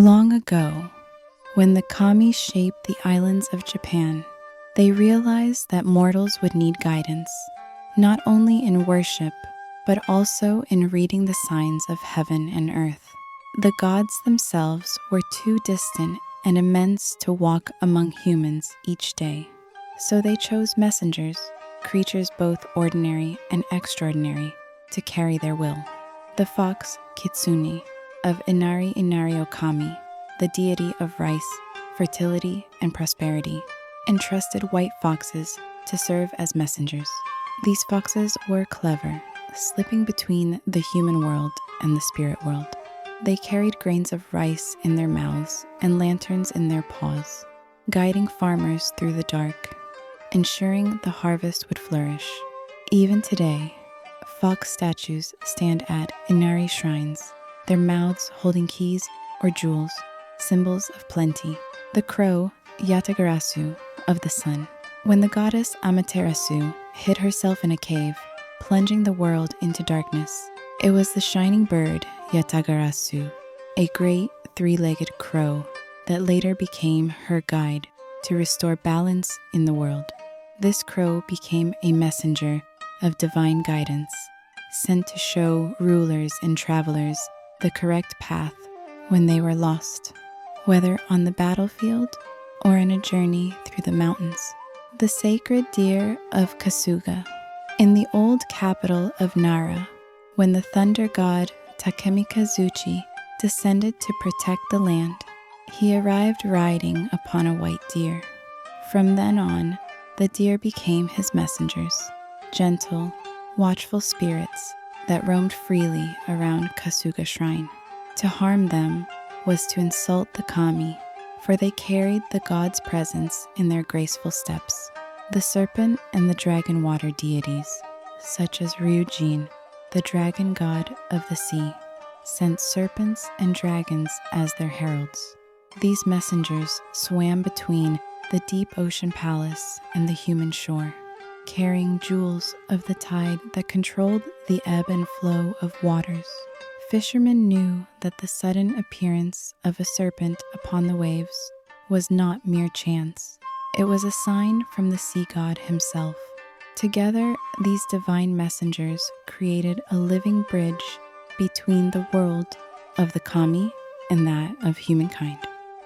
Long ago, when the kami shaped the islands of Japan, they realized that mortals would need guidance, not only in worship, but also in reading the signs of heaven and earth. The gods themselves were too distant and immense to walk among humans each day, so they chose messengers, creatures both ordinary and extraordinary, to carry their will. The fox Kitsune of Inari Okami, the deity of rice, fertility, and prosperity, entrusted white foxes to serve as messengers. These foxes were clever, slipping between the human world and the spirit world. They carried grains of rice in their mouths and lanterns in their paws, guiding farmers through the dark, ensuring the harvest would flourish. Even today, fox statues stand at Inari shrines, their mouths holding keys or jewels, symbols of plenty. The crow, Yatagarasu, of the sun. When the goddess Amaterasu hid herself in a cave, plunging the world into darkness, it was the shining bird, Yatagarasu, a great three-legged crow that later became her guide to restore balance in the world. This crow became a messenger of divine guidance, sent to show rulers and travelers the correct path when they were lost, whether on the battlefield or in a journey through the mountains. The sacred deer of Kasuga. In the old capital of Nara, when the thunder god Takemikazuchi descended to protect the land, he arrived riding upon a white deer. From then on, the deer became his messengers, gentle, watchful spirits that roamed freely around Kasuga Shrine. To harm them was to insult the kami, for they carried the god's presence in their graceful steps. The serpent and the dragon water deities, such as Ryujin, the dragon god of the sea, sent serpents and dragons as their heralds. These messengers swam between the deep ocean palace and the human shore, carrying jewels of the tide that controlled the ebb and flow of waters. Fishermen knew that the sudden appearance of a serpent upon the waves was not mere chance. It was a sign from the sea god himself. Together, these divine messengers created a living bridge between the world of the kami and that of humankind.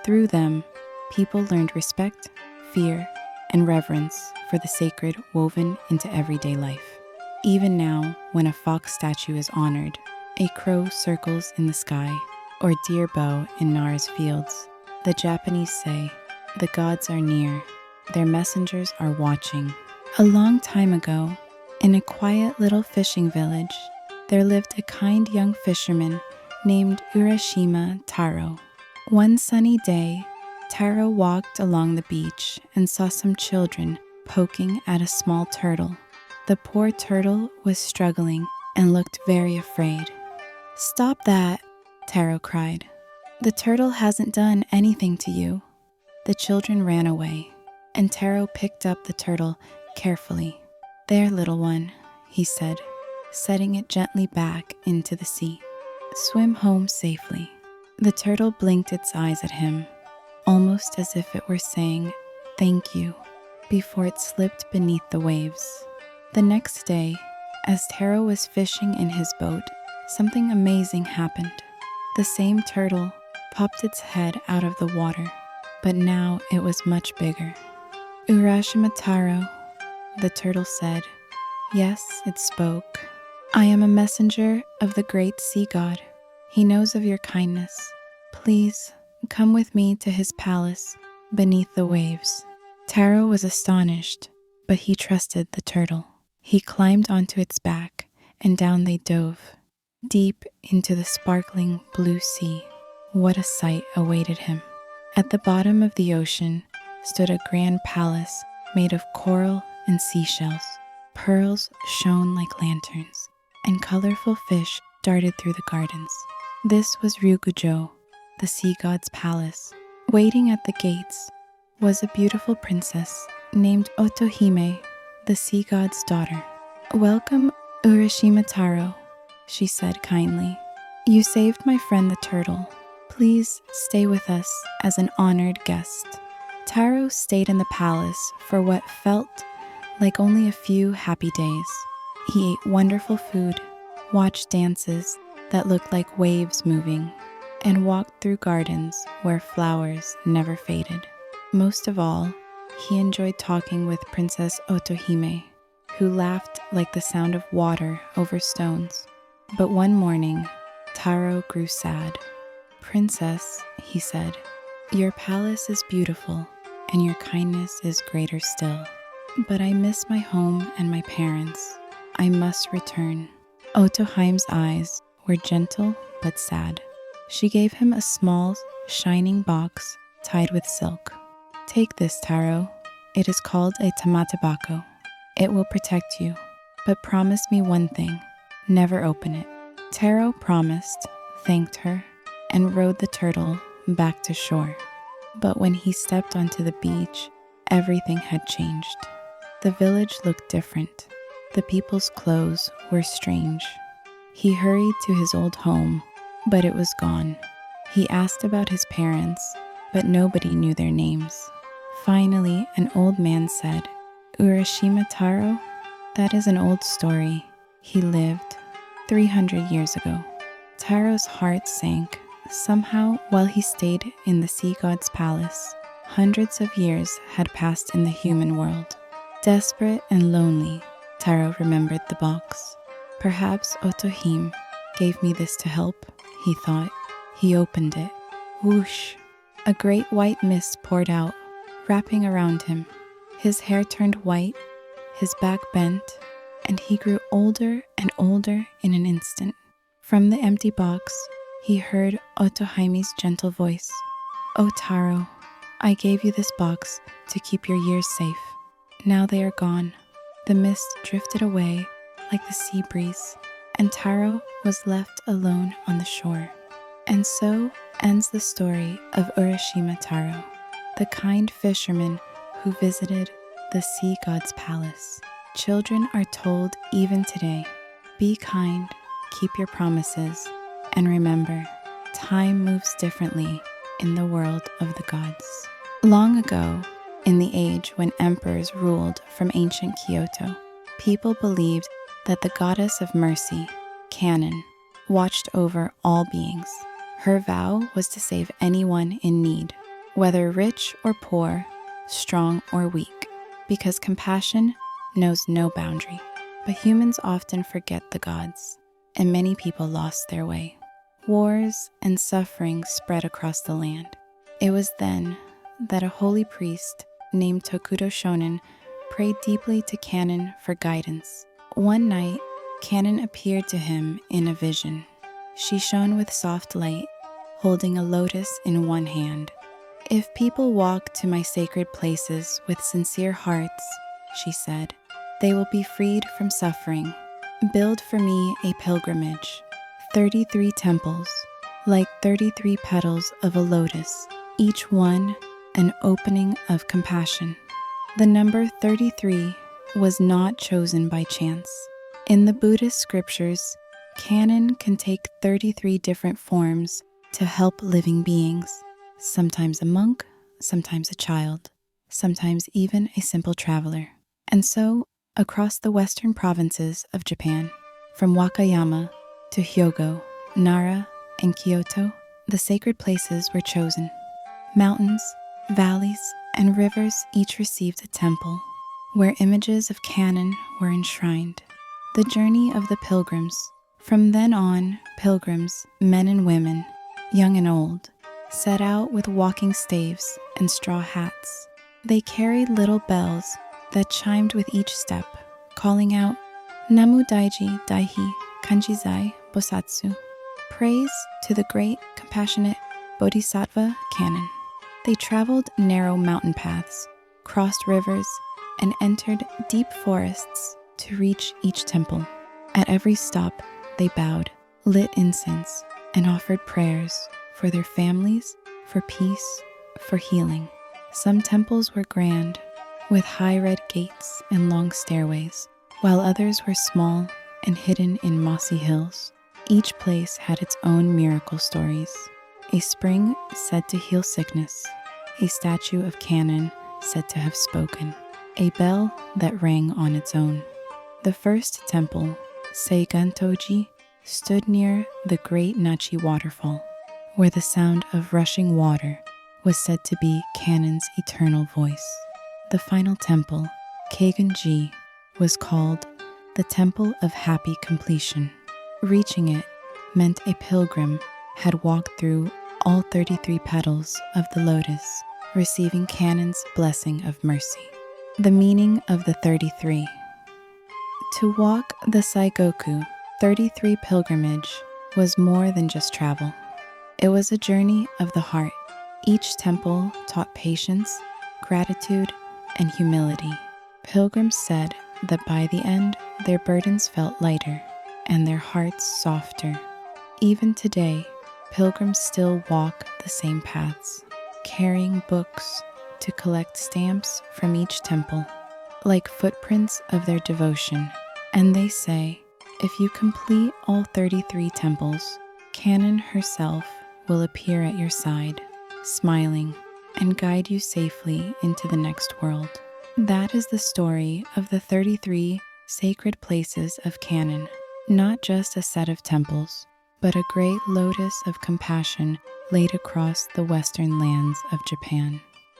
Through them, people learned respect, fear, and reverence for the sacred woven into everyday life. Even now, when a fox statue is honored, a crow circles in the sky, or deer bow in Nara's fields, the Japanese say, "The gods are near, their messengers are watching." A long time ago, in a quiet little fishing village, there lived a kind young fisherman named Urashima Taro. One sunny day, Taro walked along the beach and saw some children poking at a small turtle. The poor turtle was struggling and looked very afraid. "Stop that," Taro cried. "The turtle hasn't done anything to you." The children ran away, and Taro picked up the turtle carefully. "There, little one," he said, setting it gently back into the sea. "Swim home safely." The turtle blinked its eyes at him, almost as if it were saying, "Thank you," before it slipped beneath the waves. The next day, as Taro was fishing in his boat, something amazing happened. The same turtle popped its head out of the water, but now it was much bigger. "Urashima Taro," the turtle said. Yes, it spoke. "I am a messenger of the great sea god. He knows of your kindness. Please come with me to his palace beneath the waves." Taro was astonished, but he trusted the turtle. He climbed onto its back, and down they dove, deep into the sparkling blue sea. What a sight awaited him. At the bottom of the ocean stood a grand palace made of coral and seashells. Pearls shone like lanterns, and colorful fish darted through the gardens. This was Ryugujo, the sea god's palace. Waiting at the gates was a beautiful princess named Otohime, the sea god's daughter. "Welcome, Urashima Taro," she said kindly. "You saved my friend the turtle. Please stay with us as an honored guest. Taro stayed in the palace for what felt like only a few happy days. He ate wonderful food, watched dances that looked like waves moving, and walked through gardens where flowers never faded. Most of all, he enjoyed talking with Princess Otohime, who laughed like the sound of water over stones. But one morning, Taro grew sad. "Princess," he said, "your palace is beautiful, and your kindness is greater still. But I miss my home and my parents. I must return." Otohime's eyes were gentle but sad. She gave him a small, shining box tied with silk. "Take this, Taro. It is called a tamatabako. It will protect you, but promise me one thing. Never open it." Taro promised, thanked her, and rode the turtle back to shore. But when he stepped onto the beach, everything had changed. The village looked different. The people's clothes were strange. He hurried to his old home, but it was gone. He asked about his parents, but nobody knew their names. Finally, an old man said, "Urashima Taro? That is an old story. He lived 300 years ago." Taro's heart sank. Somehow, while he stayed in the sea god's palace, hundreds of years had passed in the human world. Desperate and lonely, Taro remembered the box. "Perhaps Otohime gave me this to help," he thought. He opened it. Whoosh! A great white mist poured out, wrapping around him. His hair turned white, his back bent, and he grew older and older in an instant. From the empty box, he heard Otohime's gentle voice. "Oh, Taro, I gave you this box to keep your years safe. Now they are gone." The mist drifted away like the sea breeze, and Taro was left alone on the shore. And so ends the story of Urashima Taro, the kind fisherman who visited the sea god's palace. Children are told even today, be kind, keep your promises, and remember, time moves differently in the world of the gods. Long ago, in the age when emperors ruled from ancient Kyoto, people believed that the goddess of mercy, Kannon, watched over all beings. Her vow was to save anyone in need, whether rich or poor, strong or weak, because compassion knows no boundary. But humans often forget the gods, and many people lost their way. Wars and suffering spread across the land. It was then that a holy priest named Tokudo Shonen prayed deeply to Kannon for guidance. One night, Kannon appeared to him in a vision. She shone with soft light, holding a lotus in one hand. "If people walk to my sacred places with sincere hearts," she said, "they will be freed from suffering. Build for me a pilgrimage, 33 temples, like 33 petals of a lotus, each one an opening of compassion." The number 33 was not chosen by chance. In the Buddhist scriptures, Kannon can take 33 different forms to help living beings, sometimes a monk, sometimes a child, sometimes even a simple traveler. And so, across the western provinces of Japan, from Wakayama to Hyogo, Nara, and Kyoto, the sacred places were chosen. Mountains, valleys, and rivers each received a temple, where images of Kannon were enshrined. The journey of the pilgrims. From then on, pilgrims, men and women, young and old, set out with walking staves and straw hats. They carried little bells that chimed with each step, calling out, "Namu Daiji Daihi Kanjizai Bosatsu," praise to the great, compassionate Bodhisattva Kannon. They traveled narrow mountain paths, crossed rivers, and entered deep forests to reach each temple. At every stop, they bowed, lit incense, and offered prayers for their families, for peace, for healing. Some temples were grand, with high red gates and long stairways, while others were small and hidden in mossy hills. Each place had its own miracle stories. a spring said to heal sickness, a statue of Kannon said to have spoken, a bell that rang on its own. The first temple, Seigantoji, stood near the great Nachi waterfall, where the sound of rushing water was said to be Kannon's eternal voice. The final temple, Keiganji, was called the Temple of Happy Completion. Reaching it meant a pilgrim had walked through all 33 petals of the lotus, receiving Kannon's blessing of mercy. The meaning of the 33. To walk the Saigoku 33 pilgrimage was more than just travel. It was a journey of the heart. Each temple taught patience, gratitude, and humility. Pilgrims said that by the end, their burdens felt lighter and their hearts softer. Even today, pilgrims still walk the same paths, carrying books to collect stamps from each temple, like footprints of their devotion. And they say, if you complete all 33 temples, Kannon herself will appear at your side, smiling, and guide you safely into the next world. That is the story of the 33 sacred places of Kannon, not just a set of temples, but a great lotus of compassion laid across the western lands of Japan.